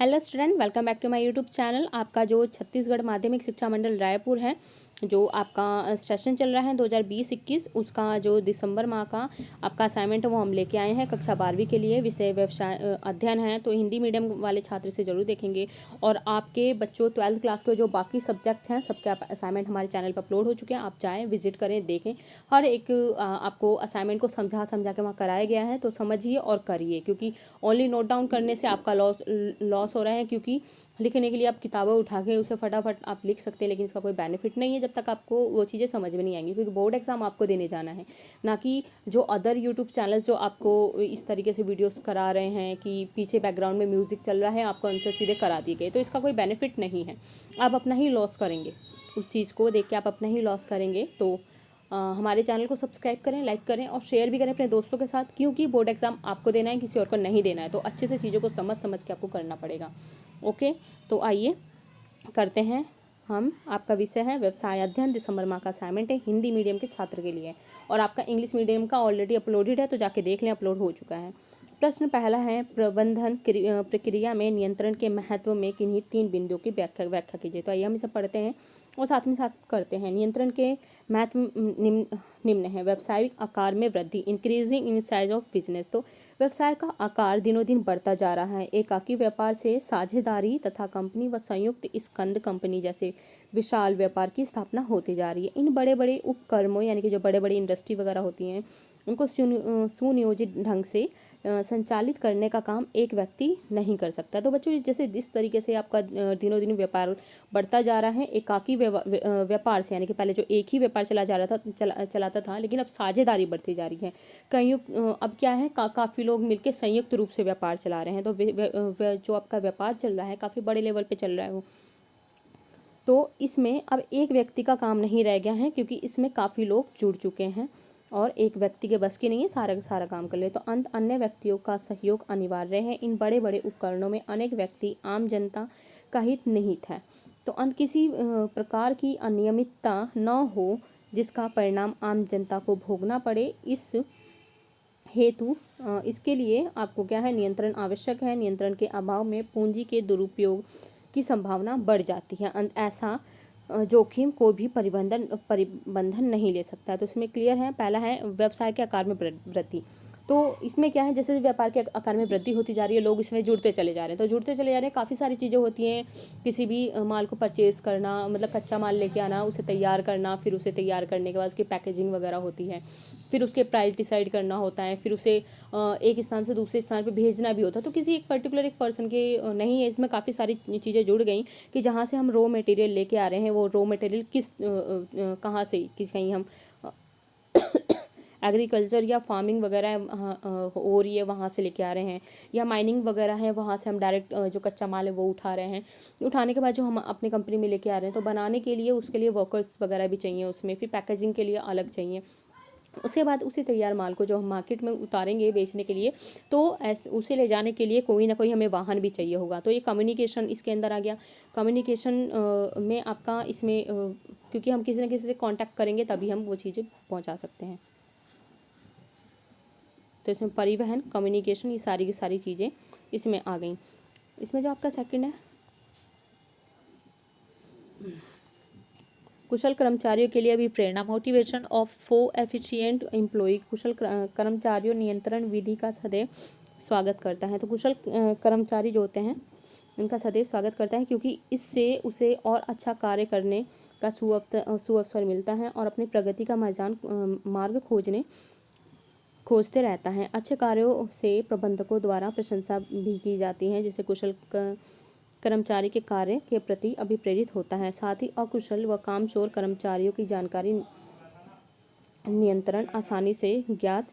Hello student, welcome back to my YouTube channel. आपका जो छत्तीसगढ़ माध्यमिक शिक्षा मंडल रायपुर है, जो आपका सेशन चल रहा है 2020-21, उसका जो दिसंबर माह का आपका असाइनमेंट है वो हम लेके आए हैं कक्षा 12वीं के लिए। विषय व्यवसाय अध्ययन है, तो हिंदी मीडियम वाले छात्र से जरूर देखेंगे। और आपके बच्चों 12th क्लास के जो बाकी सब्जेक्ट हैं सबके असाइनमेंट हमारे चैनल पर अपलोड हो चुके हैं। आप जाएँ, विजिट करें, देखें। हर एक आपको असाइनमेंट को समझा के वहाँ कराया गया है, तो समझिए और करिए, क्योंकि ओनली नोट डाउन करने से आपका लॉस हो रहा है। क्योंकि लिखने के लिए आप किताबें उठा के उसे फटाफट आप लिख सकते हैं, लेकिन इसका कोई बेनिफिट नहीं है जब तक आपको वो चीज़ें समझ में नहीं आएंगी, क्योंकि बोर्ड एग्जाम आपको देने जाना है, ना कि जो अदर यूट्यूब चैनल्स जो आपको इस तरीके से वीडियोस करा रहे हैं कि पीछे बैकग्राउंड में म्यूजिक चल रहा है, आपको आंसर सीधे करा दिए गए। तो इसका कोई बेनिफिट नहीं है, आप अपना ही लॉस करेंगे। उस चीज़ को देख के आप अपना ही लॉस करेंगे। तो हमारे चैनल को सब्सक्राइब करें, लाइक करें और शेयर भी करें अपने दोस्तों के साथ, क्योंकि बोर्ड एग्जाम आपको देना है, किसी और को नहीं देना है। तो अच्छे से चीज़ों को समझ के आपको करना पड़ेगा। ओके, तो आइए करते हैं। हम आपका विषय है व्यवसाय अध्ययन, दिसंबर माह का असाइनमेंट है, हिंदी मीडियम के छात्र के लिए। और आपका इंग्लिश मीडियम का ऑलरेडी अपलोडेड है, तो जाके देख लें, अपलोड हो चुका है। प्रश्न पहला है, प्रबंधन प्रक्रिया में नियंत्रण के महत्व में किन्हीं 3 बिंदुओं की व्याख्या कीजिए। तो आइए हम इसे पढ़ते हैं और साथ करते हैं। नियंत्रण के महत्व निम्न है। व्यावसायिक आकार में वृद्धि, increasing in size of business. तो व्यवसाय का आकार दिनों दिन बढ़ता जा रहा है। एकाकी व्यापार से साझेदारी तथा कंपनी व संयुक्त स्कंद कंपनी जैसे विशाल व्यापार की स्थापना होती जा रही है। इन बड़े बड़े उपक्रमों, यानी कि जो बड़े बड़े इंडस्ट्री वगैरह होती हैं, उनको सुनियोजित ढंग से संचालित करने का काम एक व्यक्ति नहीं कर सकता। तो बच्चों, जैसे जिस तरीके से आपका दिनों दिन व्यापार बढ़ता जा रहा है, एकाकी व्यापार से, यानी कि पहले जो एक ही व्यापार चला जा रहा था चलाता था, लेकिन अब साझेदारी बढ़ती जा रही है। कई अब क्या है, काफ़ी लोग मिलकर संयुक्त रूप से व्यापार चला रहे हैं। तो जो आपका व्यापार चल रहा है काफ़ी बड़े लेवल पे चल रहा है वो। तो इसमें अब एक व्यक्ति का काम नहीं रह गया है, क्योंकि इसमें काफ़ी लोग जुड़ चुके हैं और एक व्यक्ति के बस की नहीं है सारा का सारा काम कर ले। तो अन्य व्यक्तियों का सहयोग अनिवार्य है। इन बड़े बड़े उपकरणों में अनेक व्यक्ति, आम जनता का हित निहित है। तो किसी प्रकार की अनियमितता न हो जिसका परिणाम आम जनता को भोगना पड़े। इस हेतु इसके लिए आपको क्या है, नियंत्रण आवश्यक है। नियंत्रण के अभाव में पूंजी के दुरुपयोग की संभावना बढ़ जाती है। ऐसा जोखिम को भी परिबंधन नहीं ले सकता। तो इसमें क्लियर है। पहला है व्यवसाय के आकार में वृद्धि। तो इसमें क्या है, जैसे व्यापार के आकार में वृद्धि होती जा रही है, लोग इसमें जुड़ते चले जा रहे हैं। तो जुड़ते चले जा रहे हैं, काफ़ी सारी चीज़ें होती हैं। किसी भी माल को परचेज़ करना, मतलब कच्चा माल लेके आना, उसे तैयार करना, फिर उसे तैयार करने के बाद उसकी पैकेजिंग वगैरह होती है, फिर उसके प्राइस डिसाइड करना होता है, फिर उसे एक स्थान से दूसरे स्थान पर भेजना भी होता है। तो किसी एक पर्टिकुलर एक पर्सन के नहीं है, इसमें काफ़ी सारी चीज़ें जुड़ गई कि जहाँ से हम रॉ मटेरियल लेके आ रहे हैं, वो रॉ मटेरियल कहाँ से, कहीं हम एग्रीकल्चर या फार्मिंग वगैरह हो रही है वहाँ से लेके आ रहे हैं, या माइनिंग वगैरह है वहाँ से हम डायरेक्ट जो कच्चा माल है वो उठा रहे हैं। उठाने के बाद जो हम अपने कंपनी में लेके आ रहे हैं, तो बनाने के लिए उसके लिए वर्कर्स वगैरह भी चाहिए उसमें, फिर पैकेजिंग के लिए अलग चाहिए। उसके बाद उसी तैयार माल को जो हम मार्केट में उतारेंगे बेचने के लिए, तो उसे ले जाने के लिए कोई ना कोई हमें वाहन भी चाहिए होगा। तो ये कम्युनिकेशन इसके अंदर आ गया। कम्युनिकेशन में आपका इसमें क्योंकि हम किसी न किसी से कांटेक्ट करेंगे तभी हम वो चीज़ें पहुंचा सकते हैं। तो इसमें परिवहन, कम्युनिकेशन, ये सारी की सारी चीज़ें इसमें आ गई। इसमें जो आपका सेकंड है, कुशल कर्मचारियों के लिए अभी प्रेरणा, मोटिवेशन ऑफ एफिशिएंट एम्प्लॉय। कुशल कर्मचारियों नियंत्रण विधि का सदैव स्वागत करता है। तो कुशल कर्मचारी जो होते हैं इनका सदैव स्वागत करता है, क्योंकि इससे उसे और अच्छा कार्य करने का सुअवसर मिलता है और अपनी प्रगति का मार्ग खोजते रहता है। अच्छे कार्यों से प्रबंधकों द्वारा प्रशंसा भी की जाती है, जिससे कुशल कर्मचारी के कार्य के प्रति अभिप्रेरित होता है। साथ ही अकुशल व कामचोर कर्मचारियों की जानकारी नियंत्रण आसानी से ज्ञात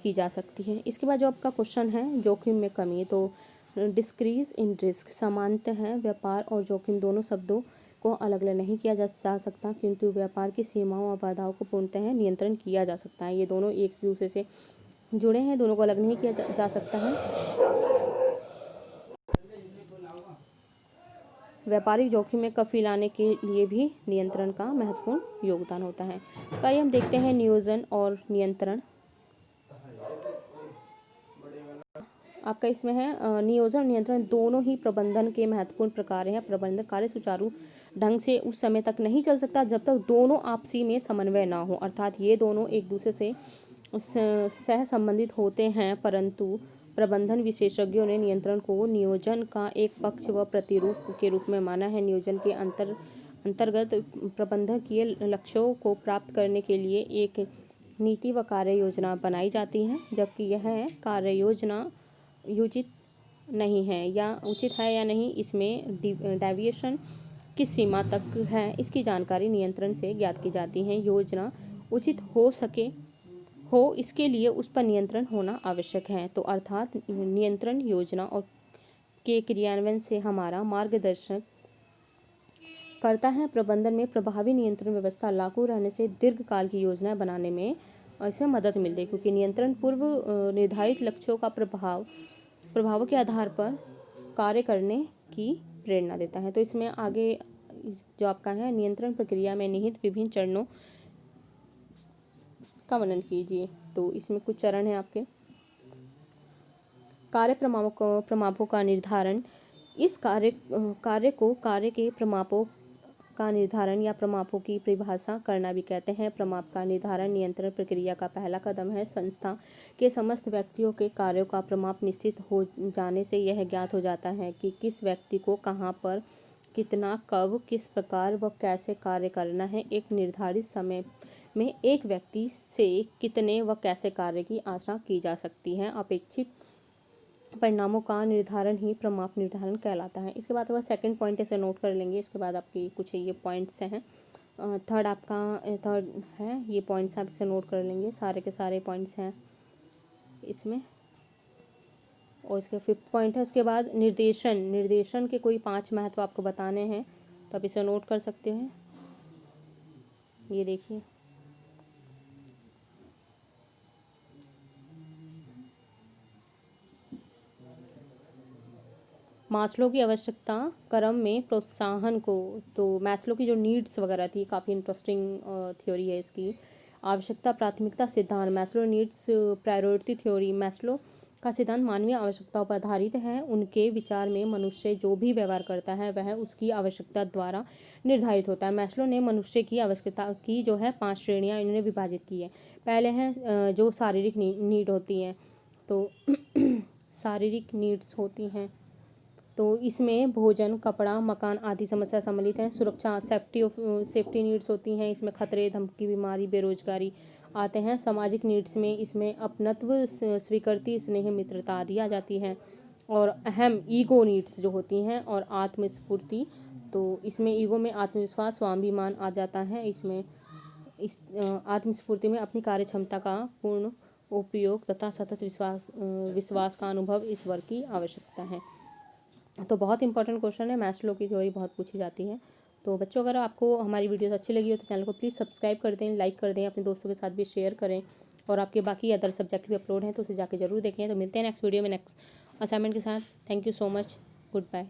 की जा सकती है। इसके बाद जो आपका क्वेश्चन है, जोखिम में कमी। तो डिस्क्रीज इन रिस्क, समानता है व्यापार और जोखिम दोनों शब्दों को अलग अलग नहीं किया जा सकता, किंतु व्यापार की सीमाओं और बाधाओं को पूर्णतः नियंत्रण किया जा सकता है। ये दोनों एक दूसरे से जुड़े हैं, दोनों को अलग नहीं किया जा सकता है। व्यापारिक जोखिम में कमी लाने के लिए भी नियंत्रण का महत्वपूर्ण योगदान होता है। तो आइए हम देखते हैं नियोजन और नियंत्रण। आपका इसमें है नियोजन और नियंत्रण दोनों ही प्रबंधन के महत्वपूर्ण प्रकार हैं। प्रबंधन कार्य सुचारू ढंग से उस समय तक नहीं चल सकता जब तक दोनों आपसी में समन्वय ना हो, अर्थात ये दोनों एक दूसरे से सह संबंधित होते हैं। परंतु प्रबंधन विशेषज्ञों ने नियंत्रण को नियोजन का एक पक्ष व प्रतिरूप के रूप में माना है। नियोजन के अंतर्गत प्रबंधकीय लक्ष्यों को प्राप्त करने के लिए एक नीति व कार्य योजना बनाई जाती है, जबकि यह कार्य योजना उचित नहीं है या उचित है या नहीं, इसमें डेविएशन किस सीमा तक है, इसकी जानकारी नियंत्रण से ज्ञात की जाती है। योजना उचित हो इसके लिए उस पर नियंत्रण होना आवश्यक है। तो अर्थात नियंत्रण योजना और के क्रियान्वयन से हमारा मार्गदर्शन करता है। प्रबंधन में प्रभावी नियंत्रण व्यवस्था लागू रहने से दीर्घकाल की योजना बनाने में इसमें मदद मिलती है, क्योंकि नियंत्रण पूर्व निर्धारित लक्ष्यों का प्रभावों के आधार पर कार्य करने की प्रेरणा देता है। तो इसमें आगे जो आपका है नियंत्रण प्रक्रिया में निहित विभिन्न चरणों का वर्णन कीजिए। तो इसमें कुछ चरण हैं आपके। कार्य प्रमापों का निर्धारण। इस कार्य के प्रमापों का निर्धारण या प्रमापों की परिभाषा करना भी कहते हैं। प्रमाप का निर्धारण नियंत्रण प्रक्रिया का पहला कदम है। संस्था के समस्त व्यक्तियों के कार्यों का प्रमाप निश्चित हो जाने से यह ज्ञात हो जाता है कि किस व्यक्ति को कहाँ पर कितना, कब, किस प्रकार व कैसे कार्य करना है। एक निर्धारित समय में एक व्यक्ति से कितने व कैसे कार्य की आशा की जा सकती है। अपेक्षित परिणामों का निर्धारण ही प्रमाप निर्धारण कहलाता है। इसके बाद सेकंड पॉइंट ऐसे नोट कर लेंगे। इसके बाद आपकी कुछ ये पॉइंट्स हैं। थर्ड है, ये पॉइंट्स आप इसे नोट कर लेंगे, सारे के सारे पॉइंट्स हैं इसमें। और इसके फिफ्थ पॉइंट है। उसके बाद निर्देशन के कोई 5 महत्व आपको बताने हैं, तो आप इसे नोट कर सकते हैं। ये देखिए, मास्लो की आवश्यकता क्रम में प्रोत्साहन को। तो मैस्लो की जो नीड्स वगैरह थी, काफ़ी इंटरेस्टिंग थ्योरी है इसकी। आवश्यकता प्राथमिकता सिद्धांत, Maslow needs priority theory. Maslow का सिद्धांत मानवीय आवश्यकताओं पर आधारित है। उनके विचार में मनुष्य जो भी व्यवहार करता है वह उसकी आवश्यकता द्वारा निर्धारित होता है। मैस्लो ने मनुष्य की आवश्यकता की जो है 5 श्रेणियाँ इन्होंने विभाजित की है। पहले हैं जो शारीरिक नीड होती हैं, तो शारीरिक नीड्स होती हैं, तो इसमें भोजन, कपड़ा, मकान आदि समस्या सम्मिलित हैं। सुरक्षा सेफ्टी नीड्स होती हैं, इसमें खतरे, धमकी, बीमारी, बेरोजगारी आते हैं। सामाजिक नीड्स में इसमें अपनत्व, स्वीकृति, स्नेह, मित्रता आदि आ जाती हैं। और अहम ईगो नीड्स जो होती हैं, और आत्मस्फूर्ति, तो इसमें ईगो में आत्मविश्वास, स्वाभिमान आ जाता है। इसमें आत्मस्फूर्ति में अपनी कार्य क्षमता का पूर्ण उपयोग तथा सतत विश्वास का अनुभव इस वर्ग की आवश्यकता है। तो बहुत इंपॉर्टेंट क्वेश्चन है, मैस्लो की थ्योरी बहुत पूछी जाती है। तो बच्चों, अगर आपको हमारी वीडियोस अच्छी लगी हो तो चैनल को प्लीज़ सब्सक्राइब कर दें, लाइक कर दें, अपने दोस्तों के साथ भी शेयर करें। और आपके बाकी अदर सब्जेक्ट भी अपलोड हैं तो उसे जाके ज़रूर देखें। तो मिलते हैं नेक्स्ट वीडियो में नेक्स्ट असाइनमेंट के साथ। Thank you so much, good bye.